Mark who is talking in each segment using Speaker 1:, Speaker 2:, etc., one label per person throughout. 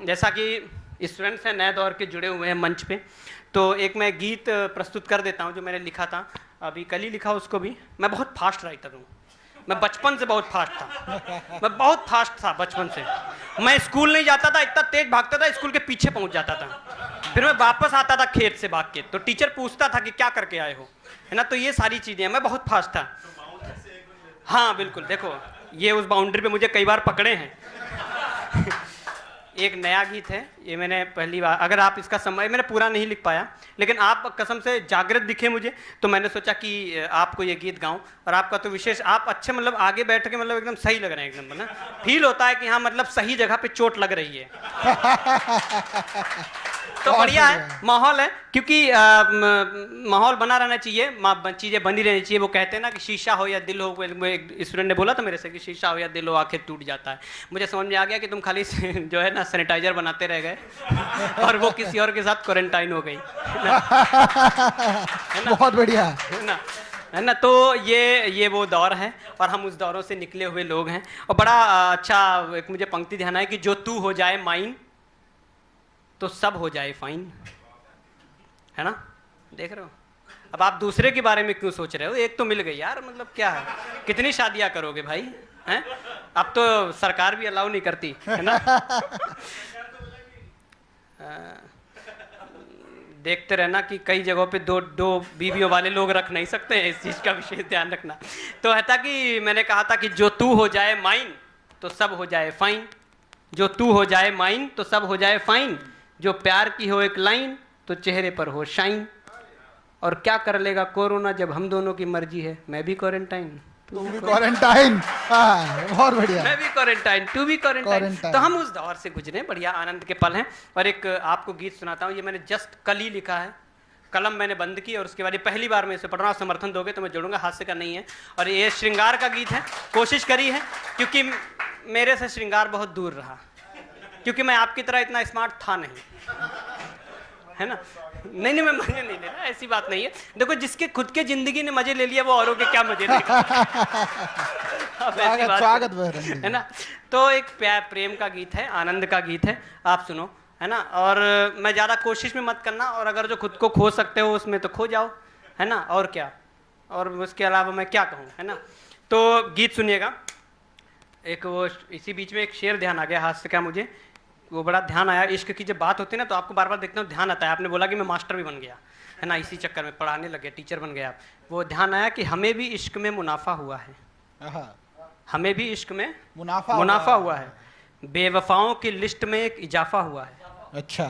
Speaker 1: जैसा कि स्टूडेंट्स हैं नए दौर के जुड़े हुए हैं मंच पे, तो एक मैं गीत प्रस्तुत कर देता हूँ जो मैंने लिखा था, अभी कल ही लिखा उसको भी। मैं बहुत फास्ट राइटर हूँ, मैं बचपन से बहुत फास्ट था, मैं बहुत फास्ट था बचपन से। मैं स्कूल नहीं जाता था, इतना तेज भागता था स्कूल के पीछे पहुँच जाता था। फिर मैं वापस आता था खेत से भाग के, तो टीचर पूछता था कि क्या करके आए हो, है ना। तो ये सारी चीज़ें हैं, मैं बहुत फास्ट था। हाँ बिल्कुल, देखो ये उस बाउंड्री पे मुझे कई बार पकड़े हैं। एक नया गीत है, ये मैंने पहली बार, अगर आप इसका समय, मैंने पूरा नहीं लिख पाया, लेकिन आप कसम से जागृत दिखे मुझे, तो मैंने सोचा कि आपको ये गीत गाऊं। और आपका तो विशेष, आप अच्छे मतलब आगे बैठ के मतलब एकदम सही लग रहे हैं, एकदम ना फील होता है कि हाँ मतलब सही जगह पे चोट लग रही है। तो बढ़िया है, माहौल है, क्योंकि माहौल बना रहना चाहिए, चीज़ें बनी रहनी चाहिए। वो कहते हैं ना कि शीशा हो या दिल हो, एक स्टूडेंट ने बोला था मेरे से कि शीशा हो या दिल हो आखिर टूट जाता है। मुझे समझ में आ गया कि तुम खाली जो है ना सैनिटाइजर बनाते रह गए और वो किसी और के साथ क्वारंटाइन हो गई, है ना?
Speaker 2: बहुत बढ़िया
Speaker 1: है ना। तो ये वो दौर है और हम उस दौरों से निकले हुए लोग हैं। और बड़ा अच्छा एक मुझे पंक्ति ध्यान है कि जो तू हो जाए माइन तो सब हो जाए फाइन, है ना। देख रहे हो, अब आप दूसरे के बारे में क्यों सोच रहे हो, एक तो मिल गई यार, मतलब क्या है, कितनी शादियां करोगे भाई, हैं? अब तो सरकार भी अलाउ नहीं करती, है ना। देखते रहना कि कई जगहों पे दो दो बीवियों वाले लोग रख नहीं सकते हैं, इस चीज़ का विशेष ध्यान रखना। तो है था कि मैंने कहा था कि जो तू हो जाए माइन तो सब हो जाए फाइन, जो तू हो जाए माइन तो सब हो जाए फाइन, जो प्यार की हो एक लाइन तो चेहरे पर हो शाइन, और क्या कर लेगा कोरोना जब हम दोनों की मर्जी है, मैं भी क्वारंटाइन
Speaker 2: तू भी क्वारंटाइन। बहुत बढ़िया,
Speaker 1: मैं भी क्वारंटाइन तू भी क्वारंटाइन। तो हम उस दौर से गुजरे, बढ़िया आनंद के पल हैं। और एक आपको गीत सुनाता हूँ, ये मैंने जस्ट कल ही लिखा है, कलम मैंने बंद की और उसके बाद ये पहली बार मैं इसे पढ़ रहा हूँ। समर्थन दोगे तो मैं जोड़ूंगा, हास्य का नहीं है। और ये श्रृंगार का गीत है, कोशिश करी है, क्योंकि मेरे से श्रृंगार बहुत दूर रहा, क्योंकि मैं आपकी तरह इतना स्मार्ट था नहीं, है ना। नहीं मैं मजे नहीं ले रहा, ऐसी बात नहीं है। देखो जिसके खुद के जिंदगी ने मजे ले लिया वो औरों के क्या मजे लेगा।
Speaker 2: स्वागत
Speaker 1: है ना। तो एक प्रेम का गीत है, आनंद का गीत है, आप सुनो, है ना। और मैं ज़्यादा कोशिश में मत करना, और अगर जो खुद को खो सकते हो उसमें तो खो जाओ, है ना। और क्या, और उसके अलावा मैं क्या कहूँ, है ना। तो गीत सुनिएगा। एक वो इसी बीच में एक शेर ध्यान आ गया, हास्य का मुझे वो बड़ा ध्यान आया। इश्क की जब बात होती है ना तो आपको बार बार देखना ध्यान आता है। आपने बोला कि मैं मास्टर भी बन गया, है ना, इसी चक्कर में पढ़ाने लग गया, टीचर बन गया। वो ध्यान आया कि हमें भी इश्क में मुनाफा हुआ है, हमें भी इश्क में मुनाफा हुआ है, बेवफाओं की लिस्ट में एक इजाफा हुआ है।
Speaker 2: अच्छा,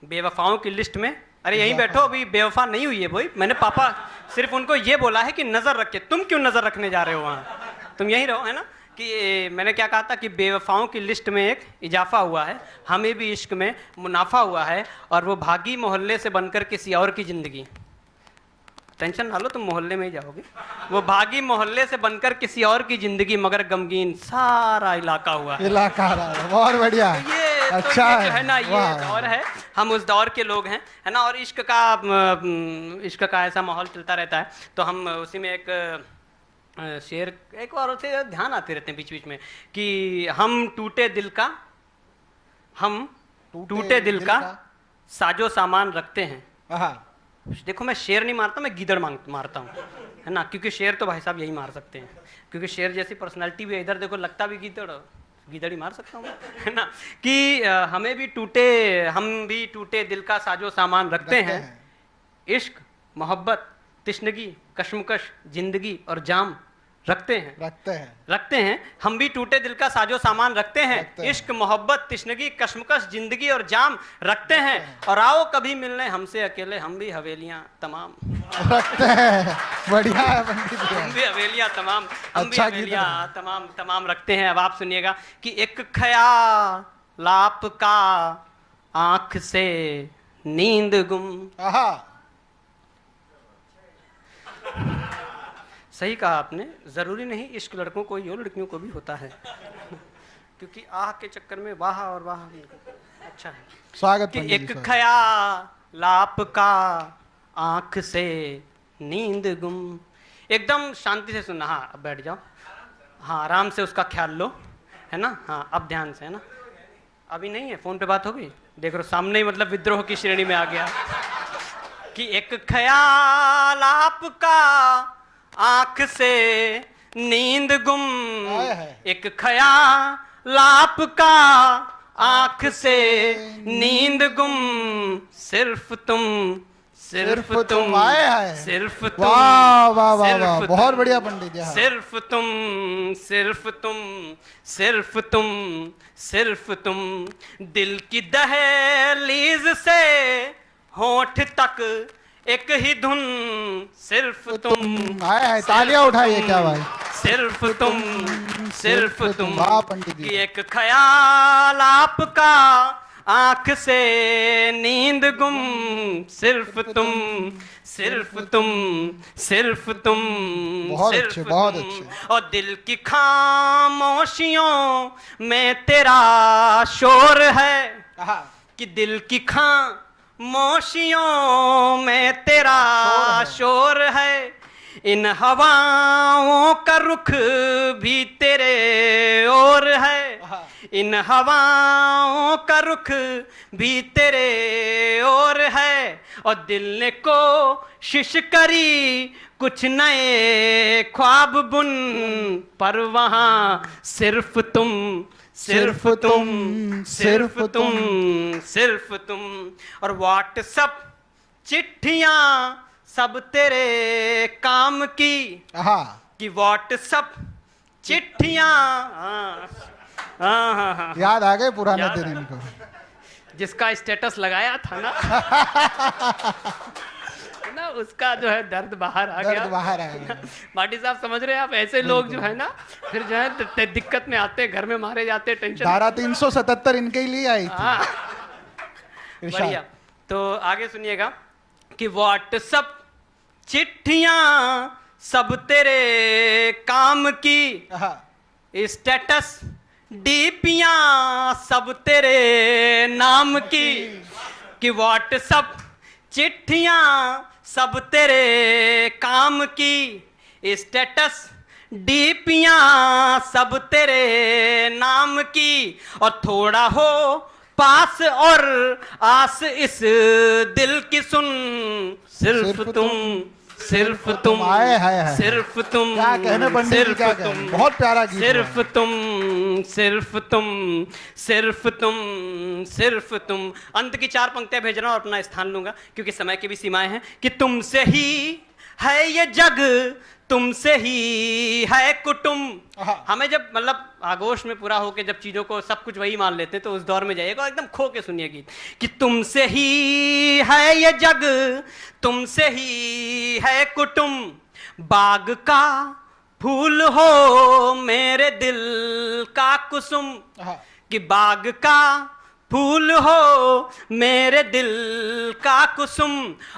Speaker 1: बेवफाओं की लिस्ट में, अरे यहीं बैठो, अभी बेवफा नहीं हुई है भाई। मैंने पापा सिर्फ उनको ये बोला है कि नजर रखे, तुम क्यों नजर रखने जा रहे हो वहाँ, तुम यहीं रहो, है ना। कि मैंने क्या कहा था कि बेवफाओं की लिस्ट में एक इजाफा हुआ है, हमें भी इश्क में मुनाफा हुआ है, और वो भागी मोहल्ले से बनकर किसी और की जिंदगी। टेंशन ना लो, तुम मोहल्ले में ही जाओगे। वो भागी मोहल्ले से बनकर किसी और की जिंदगी, मगर गमगीन सारा इलाका हुआ है।
Speaker 2: बहुत बढ़िया।
Speaker 1: ये
Speaker 2: अच्छा
Speaker 1: तो ये है ना, ये दौर है, हम उस दौर के लोग हैं, है ना। और इश्क का ऐसा माहौल चलता रहता है। तो हम उसी में एक शेर एक बार होते ध्यान आते रहते हैं बीच बीच में कि हम टूटे दिल का साजो सामान रखते हैं। देखो मैं शेर नहीं मारता, मैं गीदड़ मारता हूँ, है ना, क्योंकि शेर तो भाई साहब यही मार सकते हैं, क्योंकि शेर जैसी पर्सनालिटी भी है। इधर देखो लगता भी गीदड़ ही मार सकता हूँ, है ना। कि हम भी टूटे दिल का साजो सामान रखते हैं, इश्क मोहब्बत तिश्नगी कश्मकश जिंदगी और जाम रखते हैं। हम भी टूटे दिल का साजो सामान रखते हैं, इश्क मोहब्बत तिश्नगी कश्मकश जिंदगी और जाम रखते हैं। और आओ कभी मिलने हमसे अकेले, हम भी हवेलियां तमाम
Speaker 2: रखते हैं। बढ़िया है पंडित जी,
Speaker 1: हम भी हवेलियां तमाम,
Speaker 2: अच्छा
Speaker 1: भी हवेलियां तमाम रखते हैं। अब आप सुनिएगा कि एक ख्याल आपका आंख से नींद गुम। सही कहा आपने, ज़रूरी नहीं इश्क लड़कों को ही हो, लड़कियों को भी होता है। क्योंकि आह के चक्कर में वाह और वाह। अच्छा है,
Speaker 2: स्वागत
Speaker 1: कि एक ख्याल आपका आंख से नींद गुम। एकदम शांति से सुनना, हाँ अब बैठ जाओ, हाँ आराम से उसका ख्याल लो, है ना। हाँ अब ध्यान से, है ना। अभी नहीं है, फोन पे बात हो गई, देख रहे हो सामने ही, मतलब विद्रोह की श्रेणी में आ गया कि एक ख्याल आपका आंख से नींद गुम, एक ख्याल आपका आंख से नींद गुम, सिर्फ तुम, सिर्फ तुम,
Speaker 2: आए हाय,
Speaker 1: सिर्फ तुम,
Speaker 2: वाह वाह वाह
Speaker 1: सिर्फ
Speaker 2: वाह,
Speaker 1: तुम,
Speaker 2: बहुत बढ़िया पंडित जी। हाँ।
Speaker 1: सिर्फ तुम, सिर्फ तुम, सिर्फ तुम, सिर्फ तुम, दिल की दहलीज से होठ तक एक ही धुन, सिर्फ तुम,
Speaker 2: आए हाय, तालियां उठाइए क्या भाई।
Speaker 1: सिर्फ तुम, सिर्फ तुम,
Speaker 2: वाह पंडित जी।
Speaker 1: कि एक ख्याल आपका आंख से नींद गुम, सिर्फ तुम, सिर्फ तुम, सिर्फ तुम,
Speaker 2: बहुत
Speaker 1: सिर्फ
Speaker 2: अच्छे, बहुत
Speaker 1: तुम।
Speaker 2: अच्छे।
Speaker 1: और दिल की खामोशियों में तेरा शोर है, कि दिल की खामोशियों में तेरा शोर है, इन हवाओं का रुख भी तेरे ओर है, इन हवाओं का रुख भी तेरे ओर है, और दिल ने कोशिश करी कुछ नए ख्वाब बुन, पर वहाँ सिर्फ तुम, सिर्फ तुम, सिर्फ तुम, सिर्फ तुम। और व्हाट्सएप चिट्ठियां सब तेरे काम की, कि व्हाट्सएप चिट्ठियां, हाँ,
Speaker 2: याद आ गए पुराने
Speaker 1: याद
Speaker 2: दिन
Speaker 1: आ
Speaker 2: इनको।
Speaker 1: जिसका स्टेटस लगाया था ना ना, उसका जो है दर्द बाहर आ गया,
Speaker 2: दर्द बाहर आ गया।
Speaker 1: भाटी साहब समझ रहे हैं आप, ऐसे लोग जो है ना फिर जो है दिक्कत में आते हैं, घर में मारे जाते हैं, टेंशन।
Speaker 2: धारा 377 इनके लिए आई थी।
Speaker 1: हाँ,
Speaker 2: इरशाद।
Speaker 1: बढ़िया। तो आगे सुनिएगा कि व्हाट्सएप चिट्ठियां सब तेरे काम की, स्टेटस डीपियां सब तेरे नाम की, कि व्हाट्सएप चिट्ठियां सब तेरे काम की, स्टेटस डीपियां सब तेरे नाम की, और थोड़ा हो पास और आस इस दिल की सुन, सिर्फ तुम, सिर्फ तुम,
Speaker 2: आए हाय हाय,
Speaker 1: सिर्फ तुम,
Speaker 2: क्या कहने पंडित जी,
Speaker 1: सिर्फ
Speaker 2: क्या
Speaker 1: तुम,
Speaker 2: कहने, बहुत प्यारा गीत।
Speaker 1: सिर्फ तुम, सिर्फ तुम, सिर्फ तुम, सिर्फ तुम। अंत की 4 पंक्तियां भेज रहा हूं और अपना स्थान लूंगा क्योंकि समय की भी सीमाएं हैं, कि तुमसे ही है ये जग, तुमसे ही है कुटुंब। हमें जब मतलब आगोश में पूरा होके जब चीजों को सब कुछ वही मान लेते हैं तो उस दौर में जाइएगा, एकदम खो के सुनिए गीत, कि तुमसे ही है ये जग, तुमसे ही है कुटुंब, बाग का फूल हो मेरे दिल का कुसुम, कि बाग का फूल हो मेरे दिल का कुसुम,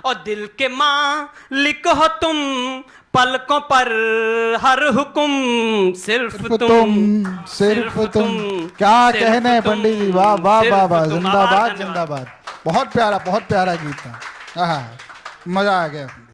Speaker 1: और दिल के मालिक हो तुम, पलकों पर हर हुक्म, सिर्फ तुम,
Speaker 2: सिर्फ तुम। क्या कहने पंडित जी, वाह वाह वाह वाह, जिंदाबाद जिंदाबाद। बहुत प्यारा गीत था। मजा आ गया।